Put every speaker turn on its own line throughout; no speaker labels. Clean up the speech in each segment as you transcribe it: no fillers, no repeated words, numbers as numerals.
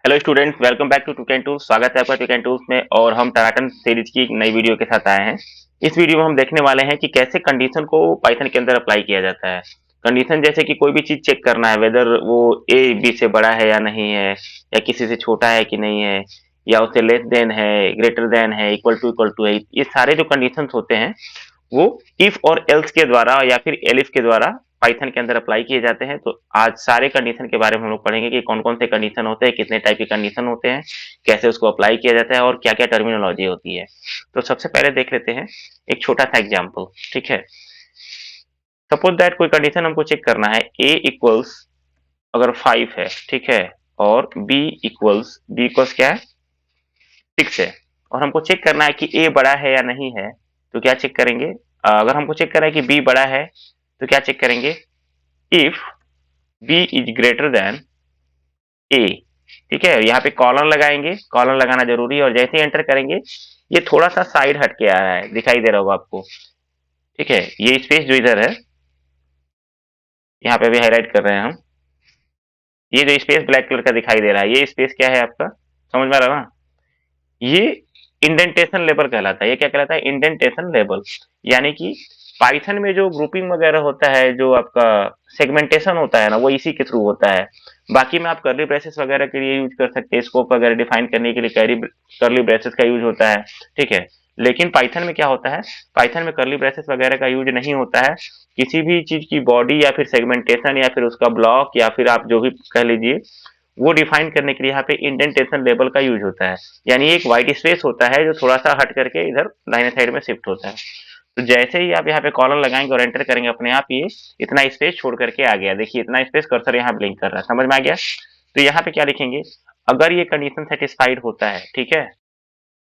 Hello students, welcome back to took and tools. स्वागत है आपका टूक एंड टूल्स में। और हम टराटन सीरीज की एक नई वीडियो के साथ आए हैं। इस वीडियो में हम देखने वाले हैं कि कैसे कंडीशन को पाइथन के अंदर अप्लाई किया जाता है। कंडीशन जैसे कि कोई भी चीज चेक करना है, वेदर वो ए बी से बड़ा है या नहीं है, या किसी से छोटा है कि नहीं है, या उससे लेस देन है, ग्रेटर देन है, इक्वल टू है। ये सारे जो कंडीशंस होते हैं वो इफ और एल्स के द्वारा या फिर एलिफ के द्वारा पाइथन के अंदर अप्लाई किए जाते हैं। तो आज सारे कंडीशन के बारे में हम लोग पढ़ेंगे कि कौन कौन से कंडीशन होते हैं, कितने टाइप के कंडीशन होते हैं, कैसे उसको अप्लाई किया जाता है और क्या क्या टर्मिनोलॉजी होती है। तो सबसे पहले देख लेते हैं एक छोटा सा एग्जाम्पल। ठीक है, सपोज दैट कोई कंडीशन हमको चेक करना है, ए इक्वल्स अगर 5 है, ठीक है, और बी इक्वल्स क्या है, 6 है, और हमको चेक करना है कि ए बड़ा है या नहीं है। तो क्या चेक करेंगे? अगर हमको चेक करना है कि बी बड़ा है तो क्या चेक करेंगे? If b is greater than a. ठीक है, यहाँ पे कॉलन लगाएंगे, कॉलन लगाना जरूरी है, और जैसे ही एंटर करेंगे ये थोड़ा सा साइड हट के आ रहा है, दिखाई दे रहा होगा आपको। ठीक है, ये स्पेस जो इधर है, यहाँ पे भी हाईलाइट कर रहे हैं हम, ये जो स्पेस ब्लैक कलर का दिखाई दे रहा है, ये स्पेस क्या है आपका? समझ में आ रहा है ना? ये इंडेंटेशन लेवल कहलाता है। ये क्या कहलाता है? Indentation level. यानी कि पाइथन में जो ग्रुपिंग वगैरह होता है, जो आपका सेगमेंटेशन होता है ना, वो इसी के थ्रू होता है। बाकी में आप कर्ली ब्रेसेस वगैरह के लिए यूज कर सकते हैं, स्कोप वगैरह डिफाइन करने के लिए कर्ली ब्रेसेस का यूज होता है। ठीक है, लेकिन पाइथन में क्या होता है? पाइथन में कर्ली ब्रेसेस वगैरह का यूज नहीं होता है। किसी भी चीज की बॉडी या फिर सेगमेंटेशन या फिर उसका ब्लॉक या फिर आप जो भी कह लीजिए, वो डिफाइन करने के लिए यहाँ पे इंडेंटेशन लेबल का यूज होता है। यानी एक व्हाइट स्पेस होता है जो थोड़ा सा हट करके इधर दाहिने साइड में शिफ्ट होता है। तो जैसे ही आप यहाँ पे कॉलम लगाएंगे और एंटर करेंगे, अपने आप ये इतना स्पेस छोड़ करके आ गया। देखिए इतना स्पेस, कर्सर यहाँ ब्लिंक कर रहा है, समझ में आ गया? तो यहाँ पे क्या लिखेंगे? अगर ये कंडीशन सेटिस्फाइड होता है, ठीक है,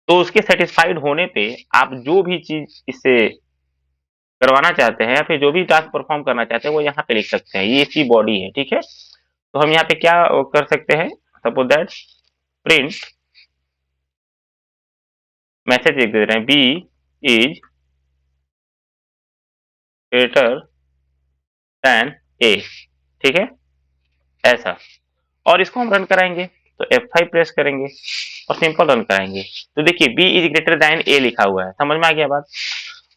तो उसके सेटिस्फाइड होने पे आप जो भी चीज इससे करवाना चाहते हैं या फिर जो भी टास्क परफॉर्म करना चाहते हैं वो यहाँ पे लिख सकते हैं। ये इसकी बॉडी है, ठीक है। तो हम यहाँ पे क्या कर सकते हैं? सपोज दैट प्रिंट मैसेज लिख दे रहे हैं, b is greater than a. ठीक है, ऐसा। और इसको हम रन कराएंगे, तो F5 प्रेस करेंगे और सिंपल रन कराएंगे। तो देखिए बी इज ग्रेटर देन ए लिखा हुआ है, समझ में आ गया बात?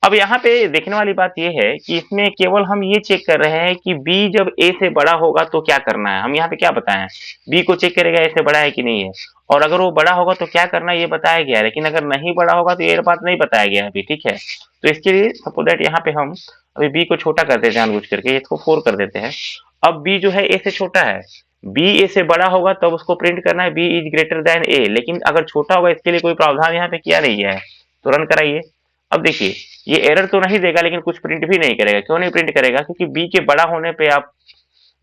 अब यहाँ पे देखने वाली बात यह है कि इसमें केवल हम ये चेक कर रहे हैं कि बी जब ए से बड़ा होगा तो क्या करना है। हम यहाँ पे क्या बताएं? बी को चेक करेगा ए से बड़ा है कि नहीं है, और अगर वो बड़ा होगा तो क्या करना है ये बताया गया है। लेकिन अगर नहीं बड़ा होगा तो ये बात नहीं बताया गया है अभी, ठीक है। तो इसके लिए सपोज दैट यहाँ पे हम अभी बी को छोटा कर देते हैं जानबूझ करके, इसको 4 कर देते हैं। अब बी जो है ए से छोटा है, बी ए से बड़ा होगा तब उसको प्रिंट करना है बी इज ग्रेटर देन ए। लेकिन अगर छोटा होगा इसके लिए कोई प्रावधान यहाँ पे किया नहीं गया है, तो रन कराइए। अब देखिए ये एरर तो नहीं देगा, लेकिन कुछ प्रिंट भी नहीं करेगा। क्यों नहीं प्रिंट करेगा? क्योंकि बी के बड़ा होने पे आप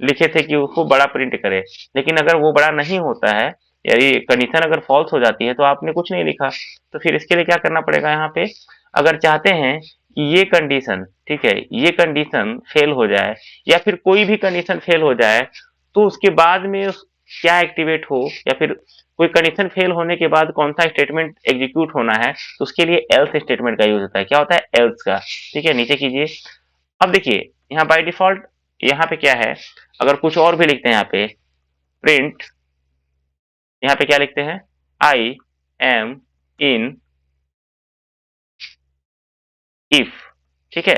लिखे थे कि उसको बड़ा प्रिंट करे, लेकिन अगर वो बड़ा नहीं होता है, यानी कंडीशन अगर फॉल्स हो जाती है तो आपने कुछ नहीं लिखा। तो फिर इसके लिए क्या करना पड़ेगा? यहाँ पे अगर चाहते हैं कि ये कंडीशन, ठीक है, ये कंडीशन फेल हो जाए या फिर कोई भी कंडीशन फेल हो जाए, तो उसके बाद में क्या एक्टिवेट हो, या फिर कोई कंडीशन फेल होने के बाद कौन सा स्टेटमेंट एग्जीक्यूट होना है, तो उसके लिए एल्स स्टेटमेंट का यूज होता है। क्या होता है? एल्स का। ठीक है, नीचे कीजिए। अब देखिए यहाँ बाय डिफॉल्ट यहाँ पे क्या है, अगर कुछ और भी लिखते हैं यहाँ पे, प्रिंट, यहाँ पे क्या लिखते हैं? I am in if. ठीक है,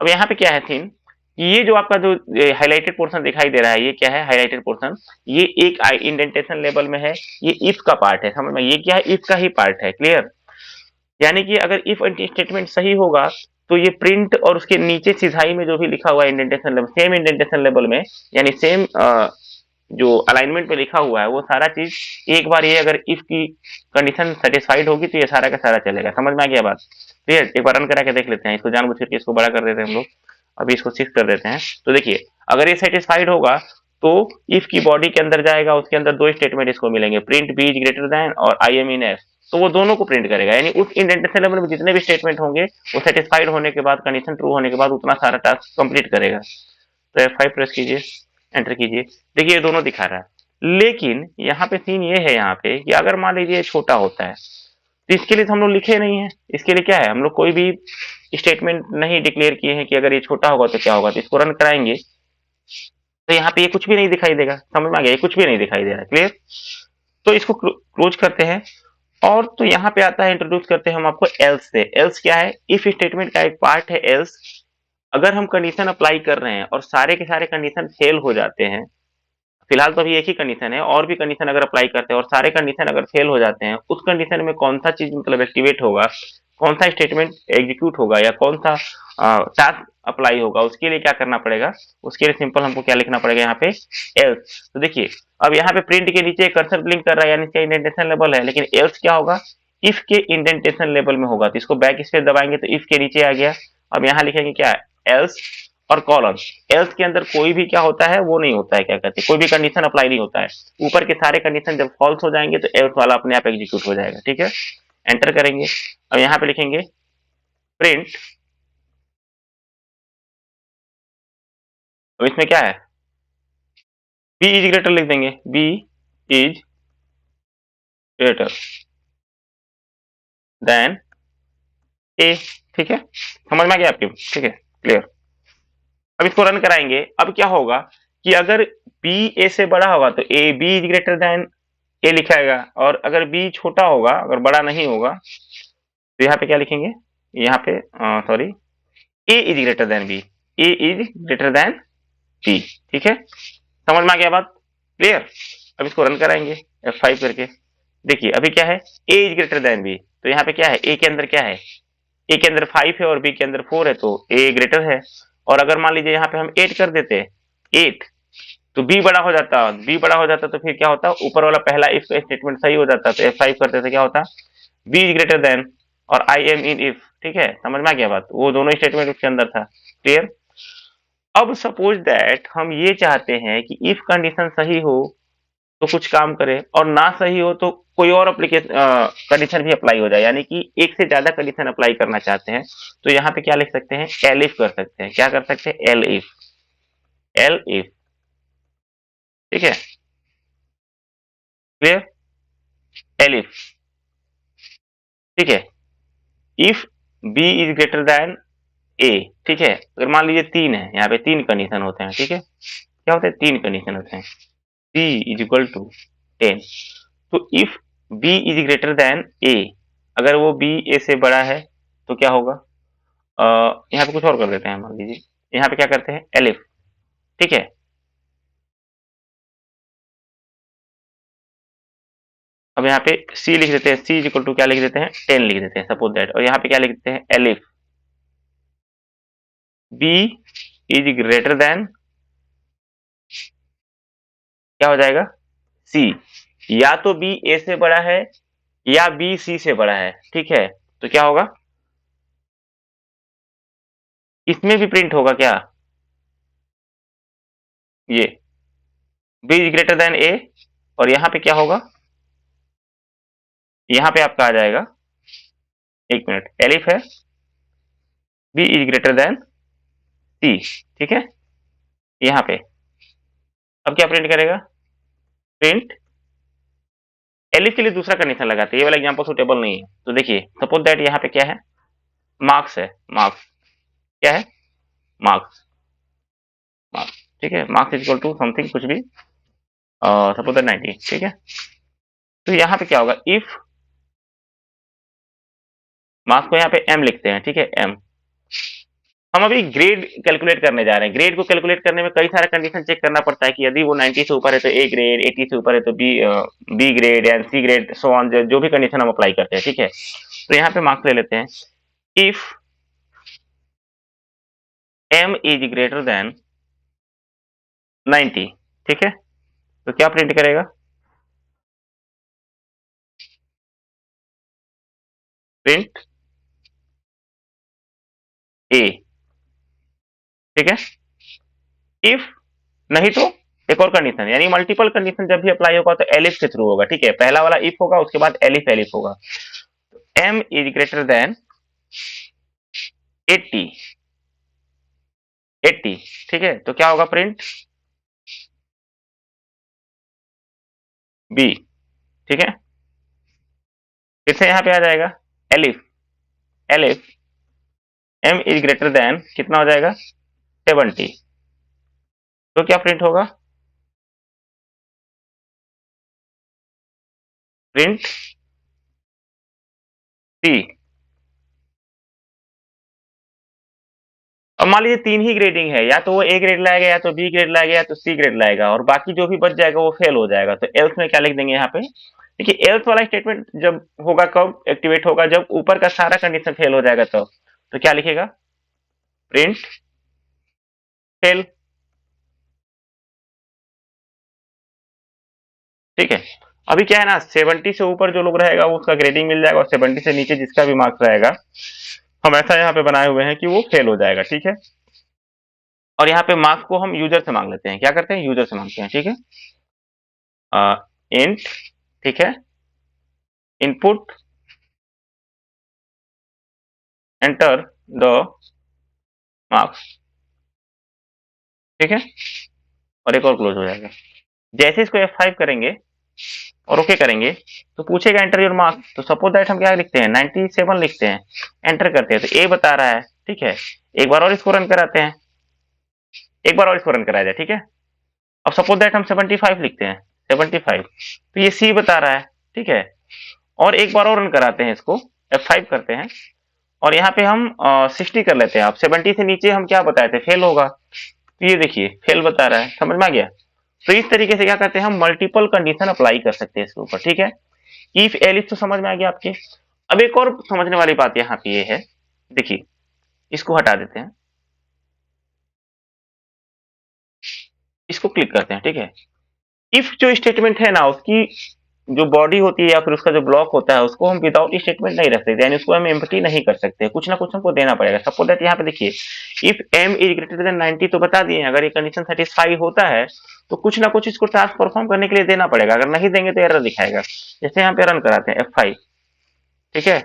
अब यहाँ पे क्या है सीन, ये जो आपका जो हाईलाइटेड पोर्शन दिखाई दे रहा है, ये क्या है? हाईलाइटेड पोर्शन, ये एक इंडेंटेशन लेवल में है, ये इफ का पार्ट है। समझ में? ये क्या है? इफ का ही पार्ट है। क्लियर? यानी कि अगर इफ स्टेटमेंट सही होगा तो ये प्रिंट और उसके नीचे सिधाई में जो भी लिखा हुआ है indentation level, same indentation level में, यानी सेम जो अलाइनमेंट में लिखा हुआ है, वो सारा चीज एक बार ये अगर इफ की कंडीशन सेटिस्फाइड होगी तो ये सारा का सारा चलेगा। समझ में आ गया बात? क्लियर? एक बार रन करा के देख लेते हैं, इसको जानबूझ करके इसको बड़ा कर देते हैं हम लोग। अभी इसको 6 कर देते हैं। तो देखिए अगर ये सेटिस्फाइड होगा तो इफ की बॉडी के अंदर जाएगा, उसके अंदर दो स्टेटमेंट इसको मिलेंगे, print b is greater than और आई एम इन एफ। तो वो दोनों को प्रिंट करेगा, यानी उस इंडेंटेशन लेवल में जितने भी स्टेटमेंट होंगे वो सेटिस्फाइड होने के बाद, कंडीशन ट्रू होने के बाद उतना सारा टास्क कंप्लीट करेगा। तो F5 प्रेस कीजिए, एंटर कीजिए। देखिए ये दोनों दिखा रहा है, लेकिन यहाँ पे सीन ये है यहाँ पे कि अगर मान लीजिए छोटा होता है, तो इसके लिए तो हम लोग लिखे नहीं है। इसके लिए क्या है, हम लोग कोई भी स्टेटमेंट नहीं डिक्लेयर किए हैं कि अगर ये छोटा होगा तो क्या होगा। तो इसको रन कराएंगे तो यहाँ पे ये कुछ भी नहीं दिखाई देगा। समझ में आ गया? ये कुछ भी नहीं दिखाई दे रहा है। क्लियर? तो इसको क्लोज करते हैं। और तो यहाँ पे आता है, इंट्रोड्यूस करते हैं हम आपको एल्स से। एल्स क्या है? इफ स्टेटमेंट का एक पार्ट है एल्स। अगर हम कंडीशन अप्लाई कर रहे हैं और सारे के सारे कंडीशन फेल हो जाते हैं, फिलहाल तो अभी एक ही कंडीशन है, और भी कंडीशन अगर अप्लाई करते हैं और सारे कंडीशन अगर फेल हो जाते हैं, उस कंडीशन में कौन सा चीज मतलब एक्टिवेट होगा, कौन सा स्टेटमेंट एग्जीक्यूट होगा, या कौन सा टास्क अप्लाई होगा, उसके लिए क्या करना पड़ेगा? उसके लिए सिंपल हमको क्या लिखना पड़ेगा यहाँ पे? एल्स। तो देखिए, अब यहाँ पे प्रिंट के नीचे कर्सर ब्लिंक कर रहा है, यानी इसका इंडेंटेशन लेवल है, लेकिन एल्स क्या होगा? इफ के इंडेंटेशन लेवल में होगा। तो इसको बैक स्पेस दबाएंगे तो इफ के नीचे आ गया। अब यहाँ लिखेंगे क्या? एल्स और कॉलन। एल्स के अंदर कोई भी क्या होता है, वो नहीं होता है, क्या कहते हैं, कोई भी कंडीशन अप्लाई नहीं होता है। ऊपर के सारे कंडीशन जब फॉल्स हो जाएंगे तो एल्स वाला अपने आप एग्जीक्यूट हो जाएगा। ठीक है, एंटर करेंगे। अब यहाँ पे लिखेंगे प्रिंट। अब इसमें क्या है? बी इज ग्रेटर लिख देंगे, B is greater than a. ठीक है, समझ में आ गया आपके? ठीक है, क्लियर। अब इसको रन कराएंगे। अब क्या होगा कि अगर बी ए से बड़ा होगा तो a b is greater than a लिखाएगा, और अगर बी छोटा होगा, अगर बड़ा नहीं होगा, तो यहाँ पे क्या लिखेंगे? यहाँ पे sorry, a is greater than b. A is greater than b. ठीक है, समझ में आ गया बात? क्लियर। अब इसको रन कराएंगे F5 करके। देखिए अभी क्या है? A is greater than B. तो यहाँ पे क्या है? ए के अंदर क्या है? ए के अंदर 5 है और बी के अंदर 4 है, तो ए ग्रेटर है। और अगर मान लीजिए यहाँ पे हम 8 कर देते, 8, तो बी बड़ा हो जाता। बी बड़ा हो जाता तो फिर क्या होता? ऊपर वाला पहला इफ स्टेटमेंट सही हो जाता, तो F5 करते तो क्या होता? बी इज ग्रेटर देन और आई एम इन इफ। ठीक है, समझ में आ गया बात? वो दोनों स्टेटमेंट उसके अंदर था। क्लियर। अब सपोज दैट हम ये चाहते हैं कि इफ कंडीशन सही हो तो कुछ काम करे, और ना सही हो तो कोई और एप्लीकेशन कंडीशन भी अप्लाई हो जाए, यानी कि एक से ज्यादा कंडीशन अप्लाई करना चाहते हैं, तो यहाँ पे क्या लिख सकते हैं? एल इफ कर सकते हैं। क्या कर सकते हैं? Elif. Elif. ठीक है, क्लियर। Elif. ठीक है, if b is greater than a. ठीक है, अगर मान लीजिए 3 है, यहाँ पे 3 कंडीशन होते हैं। ठीक है, क्या होते हैं? 3 कंडीशन होते हैं। B is equal to 10। तो if b is greater than a, अगर वो बी ए से बड़ा है तो क्या होगा? यहाँ पे कुछ और कर देते हैं, मान लीजिए यहाँ पे क्या करते हैं? एलिफ। ठीक है, अब यहाँ पे सी लिख देते हैं। सी इज इक्वल टू क्या लिख देते हैं? 10 लिख देते हैं, सपोज दैट। और यहाँ पे क्या लिख देते हैं? Elif b is greater than, क्या हो जाएगा? सी। या तो बी ए से बड़ा है या बी सी से बड़ा है। ठीक है, तो क्या होगा? इसमें भी प्रिंट होगा क्या? ये बी इज ग्रेटर देन ए, और यहाँ पे क्या होगा? यहाँ पे आपका आ जाएगा, एक मिनट, एलिफ है बी इज ग्रेटर देन सी। ठीक है, यहाँ पे अब क्या प्रिंट करेगा? प्रिंट एलिफ के लिए दूसरा कंडीशन लगाते हैं, ये वाला एग्जांपल सुटेबल नहीं है। तो देखिए सपोज दैट यहाँ पे क्या है? मार्क्स है। मार्क्स क्या है? मार्क्स। मार्क्स। ठीक है, marks is equal to something कुछ भी, सपोज दैट 90। ठीक है, तो यहाँ पे क्या होगा? इफ मार्क्स को यहाँ पे एम लिखते हैं। ठीक है, एम। हम अभी ग्रेड कैलकुलेट करने जा रहे हैं। ग्रेड को कैलकुलेट करने में कई सारे कंडीशन चेक करना पड़ता है कि यदि वो 90 से ऊपर है तो ए ग्रेड, 80 से ऊपर है तो बी ग्रेड या सी ग्रेड, सो ऑन, जो भी कंडीशन हम अप्लाई करते हैं। ठीक है, तो यहाँ पे मार्क्स ले लेते हैं। If m is greater than 90। ठीक है, तो क्या प्रिंट करेगा? Print a. ठीक है, इफ नहीं तो एक और कंडीशन, यानी मल्टीपल कंडीशन जब भी अप्लाई होगा तो एलिफ के थ्रू होगा। ठीक है, पहला वाला इफ होगा, उसके बाद एलिफ एलिफ होगा। M is greater than 80। 80। ठीक है, तो क्या होगा? Print b. ठीक है, फिर से यहाँ पे आ जाएगा elif. Elif m is greater than कितना हो जाएगा? 70। तो क्या प्रिंट होगा? Print c. अब मान लीजिए 3 ही ग्रेडिंग है, या तो वो ए ग्रेड लाएगा, या तो बी ग्रेड लाएगा, या तो सी ग्रेड लाएगा, और बाकी जो भी बच जाएगा वो फेल हो जाएगा। तो एल्स में क्या लिख देंगे यहाँ पे? देखिए एल्स वाला स्टेटमेंट जब होगा, कब एक्टिवेट होगा? जब ऊपर का सारा कंडीशन फेल हो जाएगा तब। तो क्या लिखेगा? Print fail. ठीक है। अभी क्या है ना, 70 से ऊपर जो लोग रहेगा वो उसका ग्रेडिंग मिल जाएगा, और 70 से नीचे जिसका भी मार्क्स रहेगा, हम ऐसा यहाँ पे बनाए हुए हैं कि वो फेल हो जाएगा। ठीक है। और यहाँ पे मार्क्स को हम यूजर से मांग लेते हैं। क्या करते हैं? यूजर से मांगते हैं। ठीक है। इंट, ठीक है, इनपुट, एंटर द मार्क्स। ठीक है। और एक और क्लोज हो जाएगा। जैसे इसको F5 करेंगे और ओके करेंगे तो पूछेगा एंटर योर मार्क्स। तो सपोज दैट हम क्या लिखते हैं? 97 लिखते हैं, एंटर करते हैं तो ए बता रहा है। ठीक है। एक बार और इसको रन कराते हैं, एक बार और इसको रन कराया जाए। ठीक है। अब सपोज दैट हम 75 लिखते हैं, 75, तो ये सी बता रहा है। ठीक है। और एक बार और रन कराते हैं, इसको F5 करते हैं, और यहाँ पे हम 60 कर लेते हैं। अब 70 से नीचे हम क्या बताए थे? फेल होगा। तो ये देखिए फेल बता रहा है। समझ में आ गया? तो इस तरीके से क्या करते हैं हम? मल्टीपल कंडीशन अप्लाई कर सकते हैं इसके ऊपर। ठीक है। इफ एलिस तो समझ में आ गया आपके। अब एक और समझने वाली बात यहाँ पे ये है, देखिए इसको हटा देते हैं, इसको क्लिक करते हैं। ठीक है। इफ जो स्टेटमेंट है ना, उसकी जो बॉडी होती है या फिर उसका जो ब्लॉक होता है, उसको हम विदाउट स्टेटमेंट नहीं रख सकते, यानी उसको हम एम्प्टी नहीं कर सकते। कुछ ना कुछ हमको देना पड़ेगा। सपोज दैट यहाँ पे देखिए, if m is greater than 90, तो बता दिए अगर ये कंडीशन सेटिस्फाई होता है तो कुछ ना कुछ इसको टास्क परफॉर्म करने के लिए देना पड़ेगा। अगर नहीं देंगे तो एरर दिखाएगा। जैसे यहाँ पे रन कराते हैं F5। ठीक है।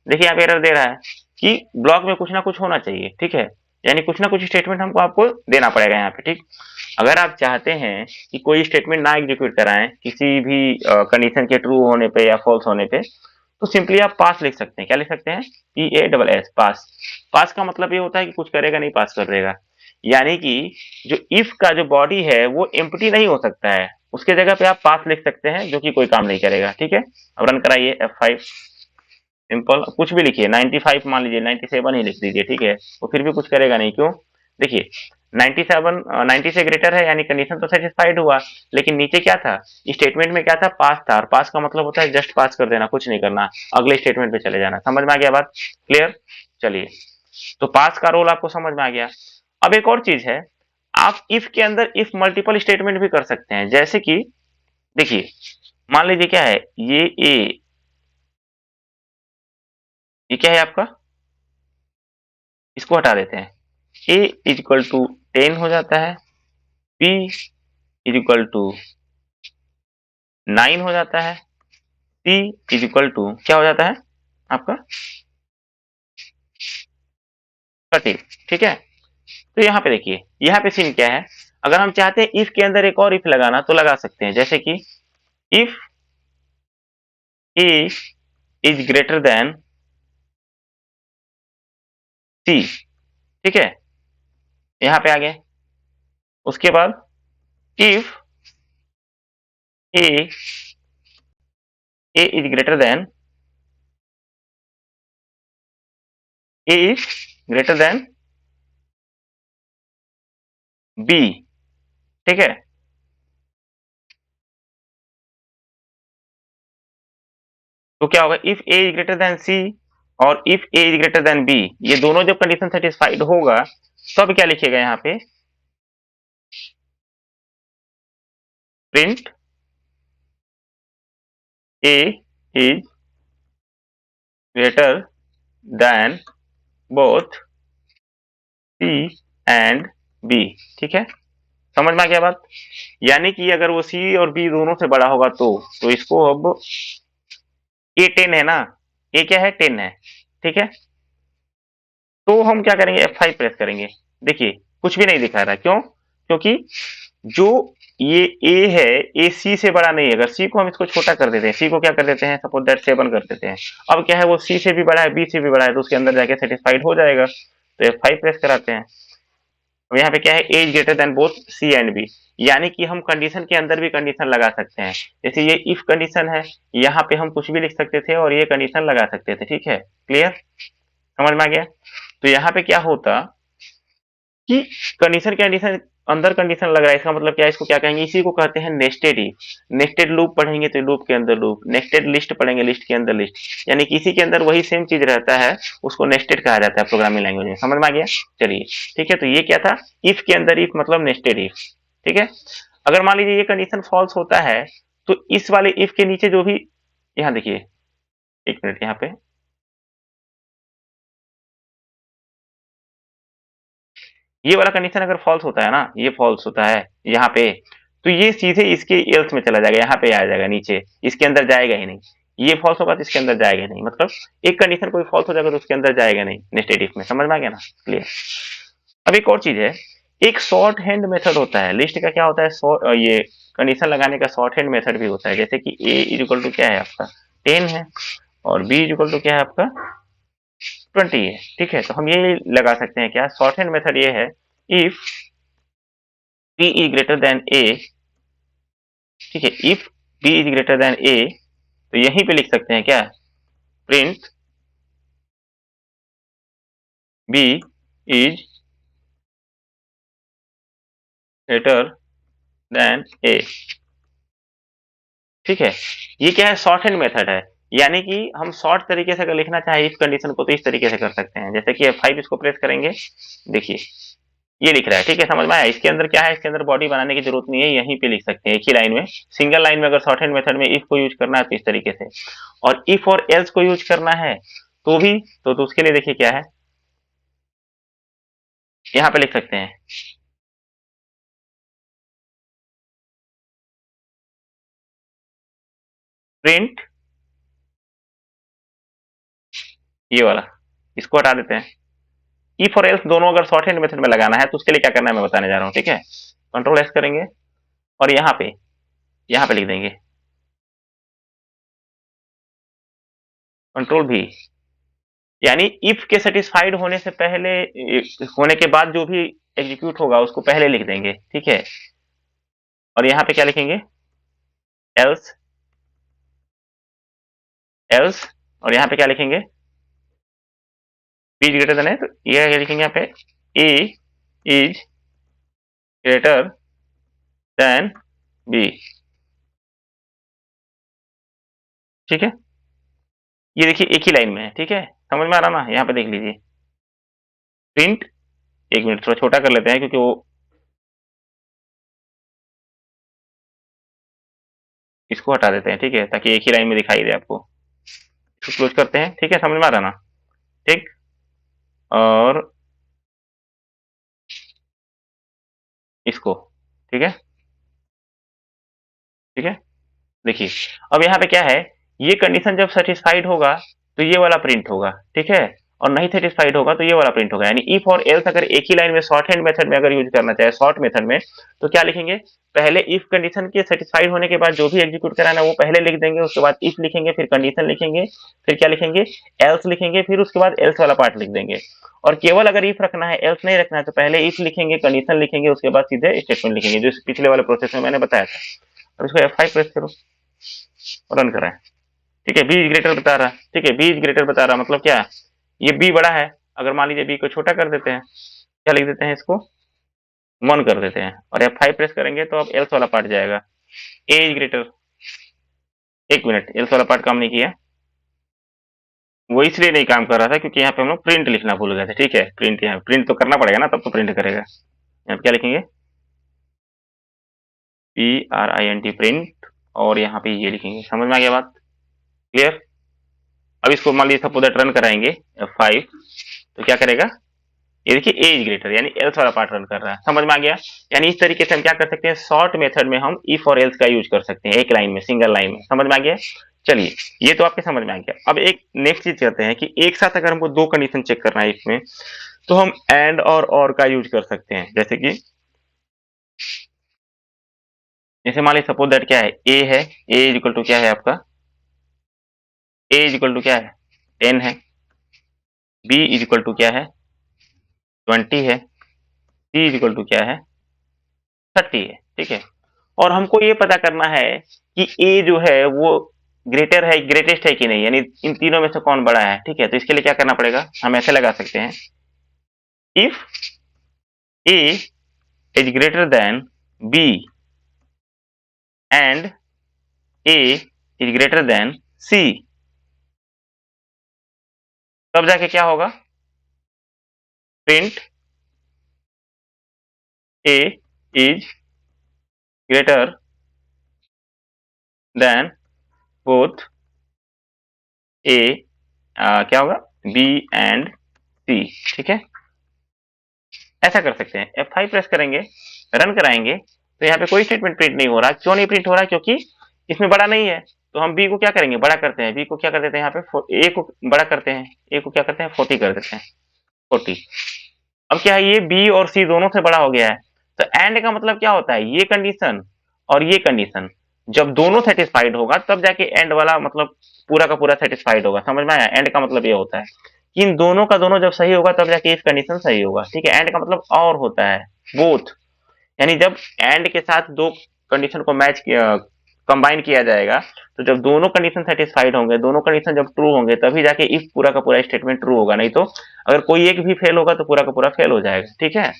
देखिए यहाँ पे एरर दे रहा है कि ब्लॉक में कुछ ना कुछ होना चाहिए। ठीक है। यानी कुछ ना कुछ स्टेटमेंट हमको आपको देना पड़ेगा यहाँ पे। ठीक। अगर आप चाहते हैं कि कोई स्टेटमेंट ना एग्जीक्यूट कराएं किसी भी कंडीशन के ट्रू होने पे या फॉल्स होने पे, तो सिंपली आप पास लिख सकते हैं। क्या लिख सकते हैं? PASS, पास। पास का मतलब ये होता है कि कुछ करेगा नहीं, पास कर देगा। यानी कि जो इफ का जो बॉडी है वो एम्प्टी नहीं हो सकता है, उसके जगह पे आप पास लिख सकते हैं, जो कि कोई काम नहीं करेगा। ठीक है। अब रन कराइए F5। सिंपल कुछ भी लिखिए, 95 मान लीजिए, 97 ही लिख दीजिए। ठीक है। वो फिर भी कुछ करेगा नहीं। क्यों? देखिए 97 90 से ग्रेटर है, यानी कंडीशन तो सेटिस्फाइड हुआ, लेकिन नीचे क्या था? स्टेटमेंट में क्या था? पास था। और पास का मतलब होता है जस्ट पास कर देना, कुछ नहीं करना, अगले स्टेटमेंट पे चले जाना। समझ में आ गया बात? क्लियर? चलिए, तो पास का रोल आपको समझ में आ गया। अब एक और चीज है, आप इफ के अंदर इफ मल्टीपल स्टेटमेंट भी कर सकते हैं। जैसे कि देखिए, मान लीजिए क्या है ये क्या है आपका? इसको हटा देते हैं। a इज इक्वल टू 10 हो जाता है, b इज इक्वल टू 9 हो जाता है, c इज इक्वल टू क्या हो जाता है आपका? 30। ठीक है। तो यहाँ पे देखिए, यहाँ पे सीन क्या है, अगर हम चाहते हैं इफ के अंदर एक और इफ लगाना तो लगा सकते हैं। जैसे कि if a is greater then c। ठीक है। यहाँ पे आ गए। उसके बाद if a is greater then a is greater then b। ठीक है। तो क्या होगा? If a is greater then c और if a is greater then b, ये दोनों जब कंडीशन सेटिस्फाइड होगा तब क्या लिखिएगा यहाँ पे? Print a is greater than both c and b। ठीक है। समझ में आ गया बात? यानी कि अगर वो c और b दोनों से बड़ा होगा तो इसको अब a 10 है ना, a क्या है? 10 है। ठीक है। तो हम क्या करेंगे? F5 प्रेस करेंगे। देखिए कुछ भी नहीं दिखा रहा। क्यों? क्योंकि जो ये a है, a c से बड़ा नहीं है। अगर c को हम इसको छोटा कर देते हैं, c को क्या कर देते हैं? सपोज दैट 7 कर देते हैं। अब क्या है, वो c से भी बड़ा है, b से भी बड़ा है, तो उसके अंदर जाके सेटिस्फाइड हो जाएगा। तो F5 प्रेस कराते हैं। अब यहाँ पे क्या है, a is greater than both c and b, यानी कि हम कंडीशन के अंदर भी कंडीशन लगा सकते हैं। जैसे ये इफ कंडीशन है, यहाँ पे हम कुछ भी लिख सकते थे और ये कंडीशन लगा सकते थे। ठीक है, क्लियर, समझ में आ गया। तो यहाँ पे क्या होता कि कंडीशन कंडीशन अंदर कंडीशन लग रहा है, इसका मतलब क्या है, इसको क्या कहेंगे, इसी को कहते हैं नेस्टेड इफ। नेस्टेड लूप पढ़ेंगे तो लूप के अंदर लूप, नेस्टेड लिस्ट पढ़ेंगे लिस्ट के अंदर लिस्ट, यानी कि इसी के अंदर वही सेम चीज रहता है, उसको नेस्टेड कहा जाता है प्रोग्रामिंग लैंग्वेज में। समझ में आ गया। चलिए ठीक है, तो ये क्या था, इफ के अंदर इफ मतलब नेस्टेड इफ। ठीक है, अगर मान लीजिए ये कंडीशन फॉल्स होता है तो इस वाले इफ के नीचे जो भी, यहाँ देखिए, एक मिनट, यहाँ पे ये वाला कंडीशन अगर फॉल्स होता है ना, ये फॉल्स होता है यहाँ पे, तो ये सीधे इसके एल्स में चला जाएगा, यहाँ पे आ जाएगा नीचे, इसके अंदर जाएगा ही नहीं। ये फॉल्स होगा तो इसके अंदर जाएगा ही नहीं, मतलब एक कंडीशन कोई फॉल्स हो जाएगा तो उसके अंदर जाएगा नहीं नेस्टेड इफ में। समझ में आ गया ना, क्लियर। अब एक और चीज है, एक शॉर्ट हैंड मेथड होता है लिस्ट का। क्या होता है, ये कंडीशन लगाने का शॉर्ट हैंड मेथड भी होता है। जैसे कि ए इज इक्वल टू क्या है आपका 10 है, और बी इज इक्वल टू क्या है आपका 20 है। ठीक है, तो हम ये लगा सकते हैं, क्या शॉर्ट हैंड मेथड ये है, if b is greater than a. ठीक है, if b is greater than a, तो यहीं पे लिख सकते हैं क्या, print b is greater than a. ठीक है, ये क्या है, शॉर्ट हैंड मेथड है, यानी कि हम शॉर्ट तरीके से अगर लिखना चाहे इस कंडीशन को तो इस तरीके से कर सकते हैं। जैसे कि F5 इसको प्रेस करेंगे, देखिए ये लिख रहा है। ठीक है, समझ में आया। इसके अंदर क्या है, इसके अंदर बॉडी बनाने की जरूरत नहीं है, यहीं पे लिख सकते हैं एक ही लाइन में, सिंगल लाइन में। अगर शॉर्ट हैंड मेथड में इफ को यूज करना है तो इस तरीके से, और इफ और एल्स को यूज करना है तो भी, तो उसके लिए देखिए क्या है, यहाँ पे लिख सकते हैं प्रिंट, ये वाला, इसको हटा देते हैं। इफ और एल्स दोनों अगर शॉर्ट हैंड मेथड में लगाना है तो उसके लिए क्या करना है मैं बताने जा रहा हूँ। ठीक है, कंट्रोल एस करेंगे और यहाँ पे लिख देंगे कंट्रोल भी, यानी इफ के सेटिस्फाइड होने से पहले, होने के बाद जो भी एग्जीक्यूट होगा उसको पहले लिख देंगे। ठीक है, और यहाँ पे क्या लिखेंगे, एल्स, एल्स, और यहाँ पे क्या लिखेंगे, बी इज ग्रेटर देन है, तो ये क्या लिखेंगे यहाँ पे, ए इज ग्रेटर देन बी। ठीक है, ये देखिए एक ही लाइन में है। ठीक है, समझ में आ रहा ना, यहाँ पे देख लीजिए प्रिंट, एक मिनट थोड़ा छोटा कर लेते हैं क्योंकि वो, इसको हटा देते हैं। ठीक है, ताकि एक ही लाइन में दिखाई दे आपको। इसको क्लोज करते हैं। ठीक है, समझ में आ रहा ना, ठीक, और इसको, ठीक है, ठीक है, देखिए अब यहाँ पे क्या है, ये कंडीशन जब सेटिस्फाइड होगा तो ये वाला प्रिंट होगा। ठीक है, और नहीं सेटिस्फाइड होगा तो ये वाला प्रिंट होगा। यानी इफ और एल्स अगर एक ही लाइन में शॉर्ट हैंड मेथड में अगर यूज करना चाहे, शॉर्ट मेथड में, तो क्या लिखेंगे, पहले इफ कंडीशन के सेटिस्फाइड होने के बाद जो भी एग्जीक्यूट कराना है वो पहले लिख देंगे, उसके बाद इफ लिखेंगे, फिर कंडीशन लिखेंगे, फिर क्या लिखेंगे, एल्स लिखेंगे, फिर उसके बाद एल्स वाला पार्ट लिख देंगे। और केवल अगर इफ रखना है, एल्स नहीं रखना है, तो पहले इफ लिखेंगे, कंडीशन लिखेंगे, उसके बाद सीधे स्टेटमेंट लिखेंगे, जो पिछले वाले प्रोसेस में मैंने बताया था। अब इसको F5 प्रेस करो, रन कर रहा है। ठीक है, बी इज ग्रेटर बता रहा है। ठीक है, बी इज ग्रेटर बता रहा है, मतलब क्या, ये बी बड़ा है। अगर मान लीजिए बी को छोटा कर देते हैं, क्या लिख देते हैं, इसको 1 कर देते हैं, और F5 प्रेस करेंगे तो अब एल्स वाला पार्ट जाएगा, ए इज ग्रेटर, एक मिनट, एल्स वाला पार्ट काम नहीं किया, वो इसलिए नहीं काम कर रहा था क्योंकि यहाँ पे हम लोग प्रिंट लिखना भूल गए थे। ठीक है, प्रिंट, यहाँ प्रिंट तो करना पड़ेगा ना, तब तो प्रिंट करेगा। यहाँ पे क्या लिखेंगे, PRINT प्रिंट, और यहाँ पे ये लिखेंगे। समझ में आ गया बात, क्लियर। अब इसको मान लीजिए सपोज दैट रन कराएंगे F5, तो क्या करेगा, ये देखिए ए इज ग्रेटर, यानी एल्स वाला पार्ट रन कर रहा है। समझ में आ गया। यानी इस तरीके से हम क्या कर सकते हैं, शॉर्ट मेथड में हम इफ और एल्स का यूज कर सकते हैं, एक लाइन में, सिंगल लाइन में। समझ में आ गया। चलिए, ये तो आपके समझ में आ गया। अब एक नेक्स्ट चीज करते हैं कि एक साथ अगर हमको दो कंडीशन चेक करना है इसमें, तो हम एंड और का यूज कर सकते हैं। जैसे मान लीजिए सपोज दैट क्या है, ए है, ए इज इक्वल टू क्या है आपका, ए इज इक्वल टू क्या है 10 है, बी इज इक्वल टू क्या है 20 है, c इक्वल टू क्या है 30 है, ठीक है। और हमको ये पता करना है कि a जो है वो ग्रेटेस्ट है कि नहीं, यानी इन तीनों में से कौन बड़ा है, ठीक है। तो इसके लिए क्या करना पड़ेगा, हम ऐसे लगा सकते हैं, if a is greater then b and a is greater then c, तब जाके क्या होगा, print a is greater than both a क्या होगा b एंड c, ठीक है। ऐसा कर सकते हैं, F5 प्रेस करेंगे, रन कराएंगे, तो यहाँ पे कोई स्टेटमेंट प्रिंट नहीं हो रहा। क्यों नहीं प्रिंट हो रहा, क्योंकि इसमें बड़ा नहीं है। तो हम b को क्या करेंगे, बड़ा करते हैं, b को क्या कर देते हैं, यहाँ पे a को बड़ा करते हैं, a को क्या करते हैं 40 कर देते हैं, 40। अब क्या है, ये b और c दोनों से बड़ा हो गया है। तो एंड का मतलब क्या होता है, ये कंडीशन और ये कंडीशन जब दोनों सेटिस्फाइड होगा तब जाके एंड वाला मतलब पूरा का पूरा सेटिस्फाइड होगा। समझ में आया, एंड का मतलब ये होता है कि इन दोनों का दोनों जब सही होगा तब जाके इफ कंडीशन सही होगा, ठीक है। एंड का मतलब और होता है, बोथ, यानी जब एंड के साथ दो कंडीशन को मैच कंबाइन किया जाएगा, तो जब दोनों कंडीशन सेटिस्फाइड होंगे, दोनों कंडीशन जब ट्रू होंगे, तभी जाके इफ पूरा का पूरा स्टेटमेंट ट्रू होगा, नहीं तो अगर कोई एक भी फेल होगा तो पूरा का पूरा फेल हो जाएगा, ठीक है।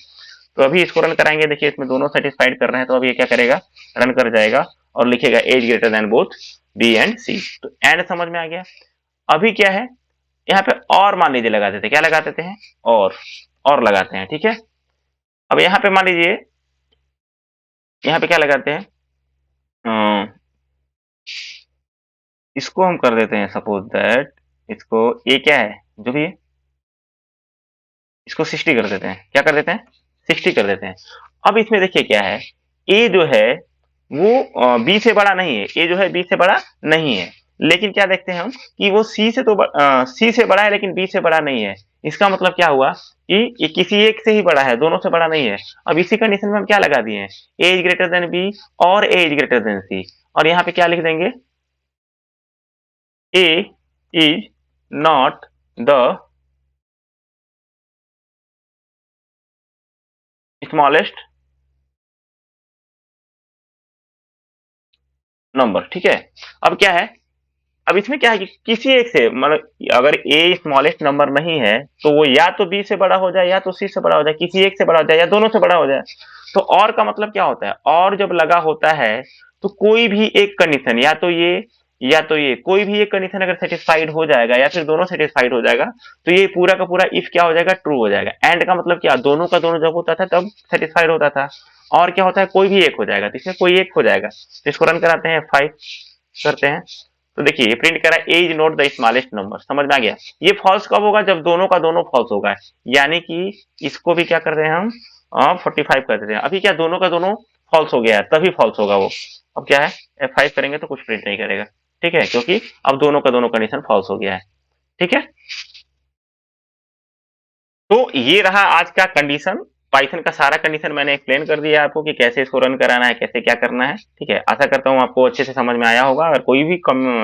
तो अभी इसको रन कराएंगे, देखिए इसमें दोनों सेटिस्फाइड कर रहे हैं, तो अभी ये क्या करेगा, रन कर जाएगा और लिखेगा as greater than both b and c. तो एंड समझ में आ गया। अभी क्या है, यहाँ पे और मान लीजिए लगा देते, क्या लगा देते हैं, और लगाते हैं, ठीक है। अब यहाँ पे मान लीजिए, यहाँ पे क्या लगाते हैं, इसको हम कर देते हैं सपोज दैट, इसको ये क्या है जो भी है, इसको 60 कर देते हैं, क्या कर देते हैं 60 कर देते हैं। अब इसमें देखिए क्या है, ए जो है वो बी से बड़ा नहीं है, ए जो है बी से बड़ा नहीं है, लेकिन क्या देखते हैं हम कि वो सी से तो सी से बड़ा है लेकिन बी से बड़ा नहीं है। इसका मतलब क्या हुआ कि ये किसी एक से ही बड़ा है, दोनों से बड़ा नहीं है। अब इसी कंडीशन में हम क्या लगा दिए हैं, a is greater than b और a is greater than c, और यहाँ पे क्या लिख देंगे, a is not the smallest number, ठीक है। अब क्या है, अब इसमें क्या है कि किसी एक से मतलब अगर ए स्मॉलेस्ट नंबर नहीं है तो वो या तो बी से बड़ा हो जाए या तो सी से बड़ा हो जाए, किसी एक से बड़ा हो जाए या दोनों से बड़ा हो जाए। तो और का मतलब क्या होता है, और जब लगा होता है तो कोई भी एक कंडीशन, या तो ये कोई भी एक कंडीशन अगर सेटिस्फाइड हो जाएगा या फिर दोनों सेटिस्फाइड हो जाएगा, तो ये पूरा का पूरा इफ क्या हो जाएगा, ट्रू हो जाएगा। एंड का मतलब क्या, दोनों का दोनों जब होता था तब सेटिस्फाइड होता था। और क्या होता है, कोई भी एक हो जाएगा, तो इसमें कोई एक हो जाएगा। तो इसको रन कराते हैं, 5 करते हैं, तो देखिए ये प्रिंट करा a is not the smallest number, समझ में आ गया। ये फॉल्स कब होगा, जब दोनों का दोनों फॉल्स होगा, यानी कि इसको भी क्या कर रहे हैं हम 45 कर देते हैं। अभी क्या दोनों का दोनों फॉल्स हो गया है, तभी फॉल्स होगा वो। अब क्या है, F5 करेंगे तो कुछ प्रिंट नहीं करेगा, ठीक है, क्योंकि अब दोनों का दोनों कंडीशन फॉल्स हो गया है, ठीक है। तो ये रहा आज का कंडीशन, पाइथन का सारा कंडीशन मैंने एक्सप्लेन कर दिया आपको कि कैसे इसको रन कराना है, कैसे क्या करना है, ठीक है। आशा करता हूँ आपको अच्छे से समझ में आया होगा। अगर कोई भी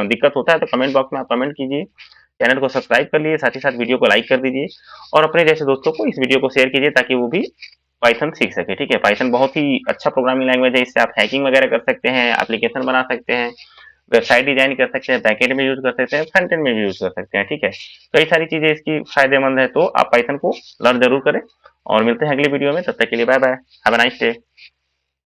दिक्कत होता है तो कमेंट बॉक्स में आप कमेंट कीजिए, चैनल को सब्सक्राइब कर लीजिए, साथ ही साथ वीडियो को लाइक कर दीजिए और अपने जैसे दोस्तों को इस वीडियो को शेयर कीजिए ताकि वो भी पाइथन सीख सके, ठीक है। पाइथन बहुत ही अच्छा प्रोग्रामिंग लैंग्वेज है, इससे आप हैकिंग वगैरह कर सकते हैं, एप्लीकेशन बना सकते हैं, वेबसाइट डिजाइन कर सकते हैं, बैकएंड में यूज कर सकते हैं, फ्रंट एंड में भी यूज कर सकते हैं, ठीक है। कई सारी चीजें इसकी फायदेमंद है, तो आप पाइथन को लर्न जरूर करें और मिलते हैं अगली वीडियो में। तब तक के लिए bye bye, have a nice day.